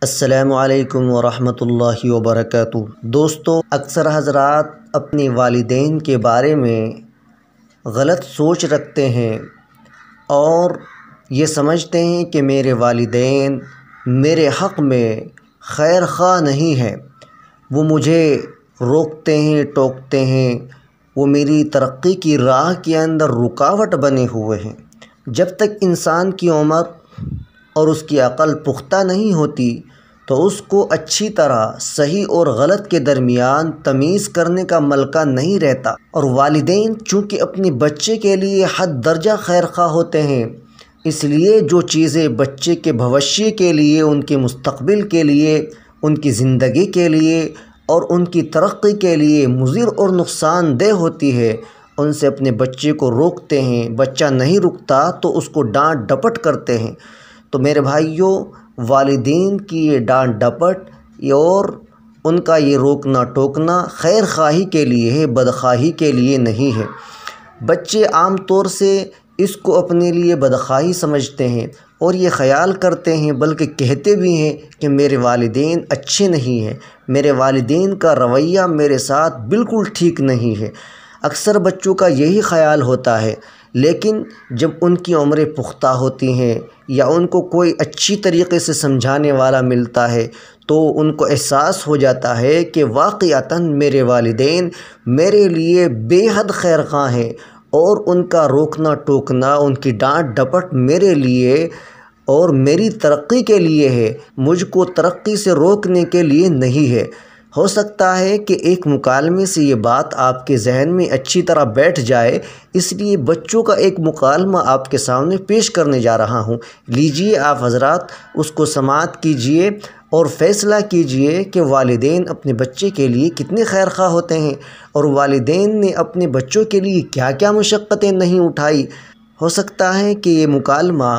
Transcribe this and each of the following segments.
السلام علیکم ورحمۃ اللہ وبرکاتہ۔ دوستو، اکثر حضرات اپنے والدین کے بارے میں غلط سوچ رکھتے ہیں اور یہ سمجھتے ہیں کہ میرے والدین میرے حق میں خیر خواہ نہیں ہیں، وہ مجھے روکتے ہیں، ٹوکتے ہیں، وہ میری ترقی کی راہ کے اندر رکاوٹ بنے ہوئے ہیں۔ جب تک انسان کی عمر اور اس کی عقل پختہ نہیں ہوتی تو اس کو اچھی طرح صحیح اور غلط کے درمیان تمیز کرنے کا ملکہ نہیں رہتا، اور والدین چونکہ اپنے بچے کے لیے حد درجہ خیر خواہ ہوتے ہیں، اس لیے جو چیزیں بچے کے بھوشیہ کے لیے، ان کے مستقبل کے لیے، ان کی زندگی کے لیے اور ان کی ترقی کے لیے مضر اور نقصان دہ ہوتی ہے، ان سے اپنے بچے کو روکتے ہیں۔ بچہ نہیں رکتا تو اس کو ڈانٹ ڈپٹ کرتے ہیں۔ تو میرے بھائیوں، والدین کی یہ ڈانٹ ڈپٹ اور ان کا یہ روکنا ٹوکنا خیر خواہی کے لیے ہے، بدخواہی کے لیے نہیں ہے۔ بچے عام طور سے اس کو اپنے لیے بدخواہی سمجھتے ہیں اور یہ خیال کرتے ہیں، بلکہ کہتے بھی ہیں کہ میرے والدین اچھے نہیں ہیں، میرے والدین کا رویہ میرے ساتھ بالکل ٹھیک نہیں ہے۔ اکثر بچوں کا یہی خیال ہوتا ہے، لیکن جب ان کی عمریں پختہ ہوتی ہیں یا ان کو کوئی اچھی طریقے سے سمجھانے والا ملتا ہے تو ان کو احساس ہو جاتا ہے کہ واقعتاً میرے والدین میرے لیے بے حد خیر خواہ ہیں، اور ان کا روکنا ٹوکنا، ان کی ڈانٹ ڈپٹ میرے لیے اور میری ترقی کے لیے ہے، مجھ کو ترقی سے روکنے کے لیے نہیں ہے۔ ہو سکتا ہے کہ ایک مکالمے سے یہ بات آپ کے ذہن میں اچھی طرح بیٹھ جائے، اس لیے بچوں کا ایک مکالمہ آپ کے سامنے پیش کرنے جا رہا ہوں۔ لیجئے آپ حضرات اس کو سماعت کیجئے اور فیصلہ کیجئے کہ والدین اپنے بچے کے لیے کتنے خیر خواہ ہوتے ہیں، اور والدین نے اپنے بچوں کے لیے کیا کیا مشقتیں نہیں اٹھائی۔ ہو سکتا ہے کہ یہ مکالمہ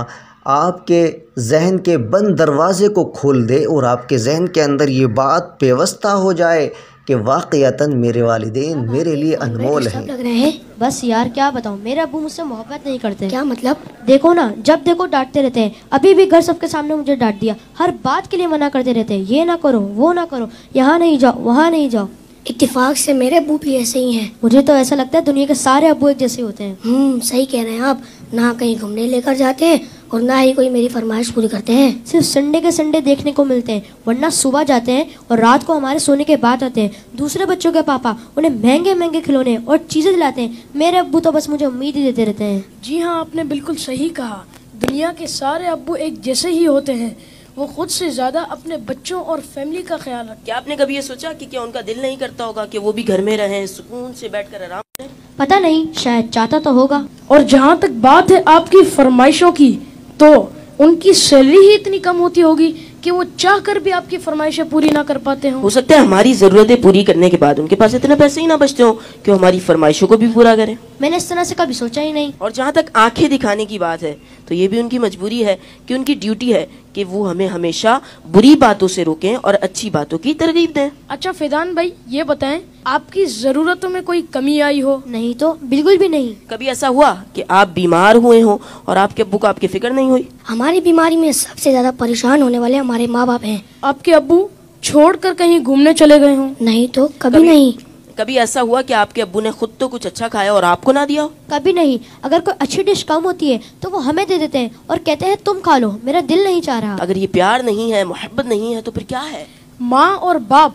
آپ کے ذہن کے بند دروازے کو کھول دے اور آپ کے ذہن کے اندر یہ بات پیوستہ ہو جائے کہ واقعتاً میرے والدین میرے لیے انمول ہیں۔ لگ رہے ہیں بس یار کیا بتاؤں، میرے ابو مجھ سے محبت نہیں کرتے۔ کیا مطلب؟ دیکھو نا، جب دیکھو ڈانٹتے رہتے ہیں، ابھی بھی گھر سب کے سامنے مجھے ڈانٹ دیا، ہر بات کے لیے منع کرتے رہتے ہیں، یہ نہ کرو، وہ نہ کرو، یہاں نہیں جاؤ، وہاں نہیں جاؤ۔ اتفاق سے میرے ابو بھی ایسے ہی ہیں۔ مجھے تو ایسا لگتا ہے دنیا کے سارے ابو ایک جیسے ہوتے ہیں۔ صحیح کہہ رہے ہیں آپ، نہ کہیں گھومنے لے کر جاتے ہیں اور نہ ہی کوئی میری فرمائش پوری کرتے ہیں۔ صرف سنڈے کے سنڈے دیکھنے کو ملتے ہیں، ورنہ صبح جاتے ہیں اور رات کو ہمارے سونے کے بعد آتے ہیں۔ دوسرے بچوں کے پاپا انہیں مہنگے مہنگے کھلونے اور چیزیں دلاتے ہیں، میرے ابو تو بس مجھے امید ہی دیتے رہتے ہیں۔ جی ہاں، آپ نے بالکل صحیح کہا، دنیا کے سارے ابو ایک جیسے ہی ہوتے ہیں، وہ خود سے زیادہ اپنے بچوں اور فیملی کا خیال رکھتے ہیں۔ کیا آپ نے کبھی یہ سوچا کہ کیا ان کا دل نہیں کرتا ہوگا کہ وہ بھی گھر میں رہیں، سکون سے بیٹھ کر آرام کریں؟ پتہ نہیں، شاید چاہتا تو ہوگا۔ اور جہاں تک بات ہے آپ کی فرمائشوں کی، تو ان کی سیلری ہی اتنی کم ہوتی ہوگی کہ وہ چاہ کر بھی آپ کی فرمائشیں پوری نہ کر پاتے ہوں۔ ہو سکتا ہے ہماری ضرورتیں پوری کرنے کے بعد ان کے پاس اتنے پیسے ہی نہ بچتے ہوں کہ وہ ہماری فرمائشوں کو بھی پورا کریں۔ میں نے اس طرح سے کبھی سوچا ہی نہیں۔ اور جہاں تک آنکھیں دکھانے کی بات ہے تو یہ بھی ان کی مجبوری ہے کہ ان کی ڈیوٹی ہے کہ وہ ہمیں ہمیشہ بری باتوں سے روکیں اور اچھی باتوں کی ترغیب دیں۔ اچھا فیضان بھائی، یہ بتائیں آپ کی ضرورتوں میں کوئی کمی آئی ہو؟ نہیں تو بالکل بھی نہیں۔ کبھی ایسا ہوا کہ آپ بیمار ہوئے ہوں اور آپ کے ابو کو آپ کی فکر نہیں ہوئی؟ ہماری بیماری میں سب سے زیادہ پریشان ہونے والے ہمارے ماں باپ ہیں۔ آپ کے ابو چھوڑ کر کہیں گھومنے چلے گئے ہوں؟ نہیں تو کبھی نہیں۔ کبھی ایسا ہوا کہ آپ کے ابو نے خود تو کچھ اچھا کھایا اور آپ کو نہ دیا ہو؟ کبھی نہیں۔ اگر کوئی اچھی ڈش کم ہوتی ہے تو وہ ہمیں دے دیتے ہیں اور کہتے ہیں تم کھا لو، میرا دل نہیں چاہ رہا۔ اگر یہ پیار نہیں ہے، محبت نہیں ہے، تو پھر کیا ہے؟ ماں اور باپ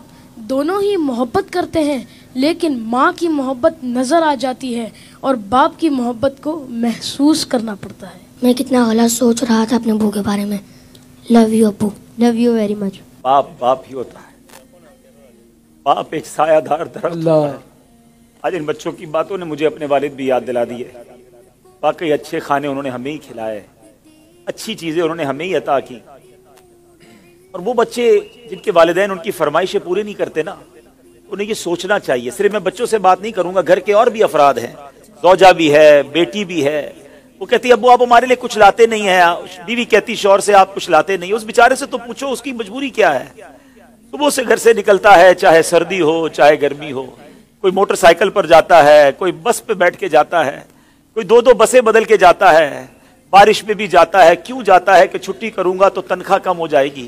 دونوں ہی محبت کرتے ہیں، لیکن ماں کی محبت نظر آ جاتی ہے اور باپ کی محبت کو محسوس کرنا پڑتا ہے۔ میں کتنا غلط سوچ رہا تھا اپنے ابو کے بارے میں۔ لو یو ابو، لو یو ویری مچ۔ باپ باپ ہی ہوتا ہے، باپ ایک سایہ دار درخت ہوتا ہے۔ آج ان بچوں کی باتوں نے مجھے اپنے والد بھی یاد دلا دی ہے۔ واقعی اچھے کھانے انہوں نے ہمیں ہی کھلائے، اچھی چیزیں انہوں نے ہمیں ہی عطا کی، اور وہ بچے جن کے والدین ان کی فرمائشیں پوری نہیں کرتے نا، انہیں یہ سوچنا چاہیے۔ صرف میں بچوں سے بات نہیں کروں گا، گھر کے اور بھی افراد ہیں، زوجہ بھی ہے، بیٹی بھی ہے، وہ کہتی ابو آپ ہمارے لیے کچھ لاتے نہیں ہیں، بیوی کہتی شوہر سے آپ کچھ لاتے نہیں۔ اس بیچارے سے تو پوچھو اس کی مجبوری کیا ہے۔ صبح سے گھر سے نکلتا ہے، چاہے سردی ہو چاہے گرمی ہو، کوئی موٹر سائیکل پر جاتا ہے، کوئی بس پہ بیٹھ کے جاتا ہے، کوئی دو بسیں بدل کے جاتا ہے، بارش میں بھی جاتا ہے۔ کیوں جاتا ہے؟ کہ چھٹی کروں گا تو تنخواہ کم ہو جائے گی۔